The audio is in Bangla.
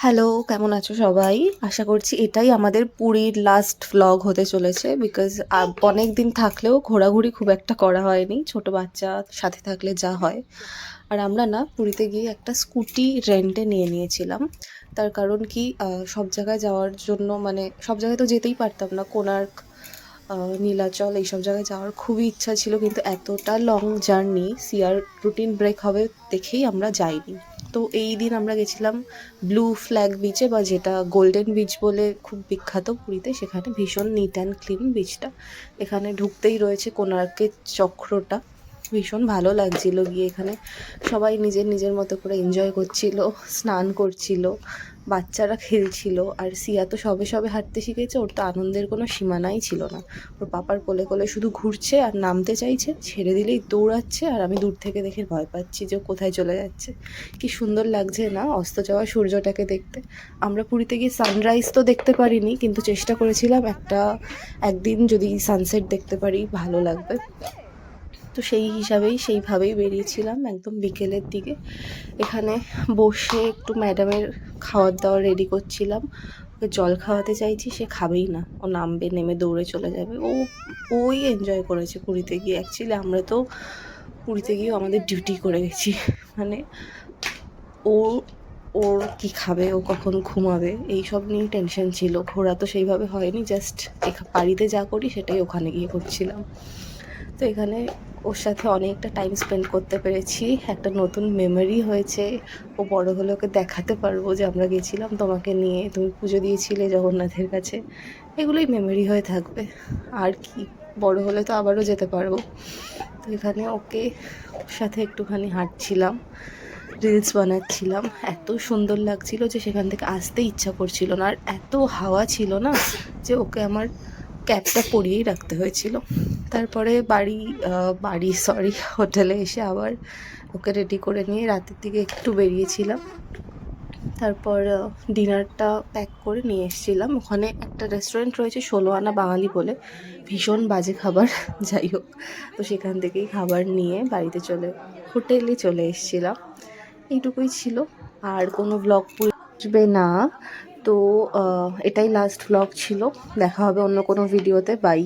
হ্যালো, কেমন আছো সবাই? আশা করছি এটাই আমাদের পুরীর লাস্ট ভ্লগ হতে চলেছে। বিকজ অনেক দিন থাকলেও ঘোরাঘুরি খুব একটা করা হয়নি, ছোট বাচ্চা সাথে থাকলে যা হয়। আর আমরা না পুরীতে গিয়ে একটা স্কুটি রেন্টে নিয়ে নিয়েছিলাম। তার কারণ কি, সব জায়গায় যাওয়ার জন্য মানে সব জায়গায় তো যেতেই পারতাম না। কোণার্ক, নীলাচল এইসব জায়গায় যাওয়ার খুবই ইচ্ছা ছিল, কিন্তু এতটা লং জার্নি সিয়ার রুটিন ব্রেক হবে দেখেই আমরা যাইনি। তো এই দিন আমরা গেছিলাম ব্লু ফ্ল্যাগ বিচে, বা যেটা গোল্ডেন বিচ বলে খুব বিখ্যাত পুরীতে। সেখানে ভীষণ নিট অ্যান্ড ক্লিন বিচটা। এখানে ঢুকতেই রয়েছে কোণার্কের চক্রটা। ভীষণ ভালো লাগছিল গিয়ে। এখানে সবাই নিজের নিজের মতো করে এনজয় করছিল, স্নান করছিল, বাচ্চারা খেলছিল। আর সিয়া তো সবে সবে হাঁটতে শিখেছে, ওর তো আনন্দের কোনো সীমানাই ছিল না। ওর পাপার কোলে কোলে শুধু ঘুরছে আর নামতে চাইছে, ছেড়ে দিলেই দৌড়াচ্ছে। আর আমি দূর থেকে দেখে ভয় পাচ্ছি যে ও কোথায় চলে যাচ্ছে। কি সুন্দর লাগছে না অস্ত যাওয়া সূর্যটাকে দেখতে। আমরা পুরীতে গিয়ে সানরাইজ তো দেখতে পারিনি, কিন্তু চেষ্টা করেছিলাম একদিন যদি সানসেট দেখতে পারি ভালো লাগবে। তো সেই হিসাবেই সেইভাবেই বেরিয়েছিলাম একদম বিকেলের দিকে। এখানে বসে একটু ম্যাডামের খাওয়ার দাওয়ার রেডি করছিলাম। ওকে জল খাওয়াতে চাইছি, সে খাবেই না। ও নামবে, নেমে দৌড়ে চলে যাবে। ওই এনজয় করেছে পুরীতে গিয়ে। অ্যাকচুয়ালি আমরা তো পুরীতে গিয়েও আমাদের ডিউটি করে গেছি। মানে ও ওর কি খাবে, ও কখন ঘুমাবে, এইসব নিয়ে টেনশন ছিল। ঘোরা তো সেইভাবে হয়নি, জাস্ট বাড়িতে যা করি সেটাই ওখানে গিয়ে করছিলাম। তো এখানে ওর সাথে অনেকটা টাইম স্পেন্ড করতে পেরেছি, একটা নতুন মেমোরি হয়েছে। ও বড় হলে ওকে দেখাতে পারবো যে আমরা গেছিলাম তোমাকে নিয়ে, তুমি পুজো দিয়েছিলে জগন্নাথের কাছে। এগুলোই মেমোরি হয়ে থাকবে। আর কি, বড় হলে তো আবারও যেতে পারবো। তো এখানে ওর সাথে একটুখানি হাঁটছিলাম, রিলস বানাচ্ছিলাম। এত সুন্দর লাগছিল যে সেখান থেকে আসতে ইচ্ছা করছিল না। আর এত হাওয়া ছিল না যে ওকে আমার ক্যাপটা পরিয়েই রাখতে হয়েছিল। তারপরে হোটেলে এসে আবার ওকে রেডি করে নিয়ে রাতের দিকে একটু বেরিয়েছিলাম। তারপর ডিনারটা প্যাক করে নিয়ে এসেছিলাম। ওখানে একটা রেস্টুরেন্ট রয়েছে ১৬ আনা বাঙালি বলে, ভীষণ বাজে খাবার। যাই হোক, তো সেখান থেকেই খাবার নিয়ে হোটেলে চলে এসেছিলাম। এইটুকুই ছিল, আর কোনো ব্লগ আসবে না। তো এটাই লাস্ট ব্লগ ছিল। দেখা হবে অন্য কোনো ভিডিওতে। বাই।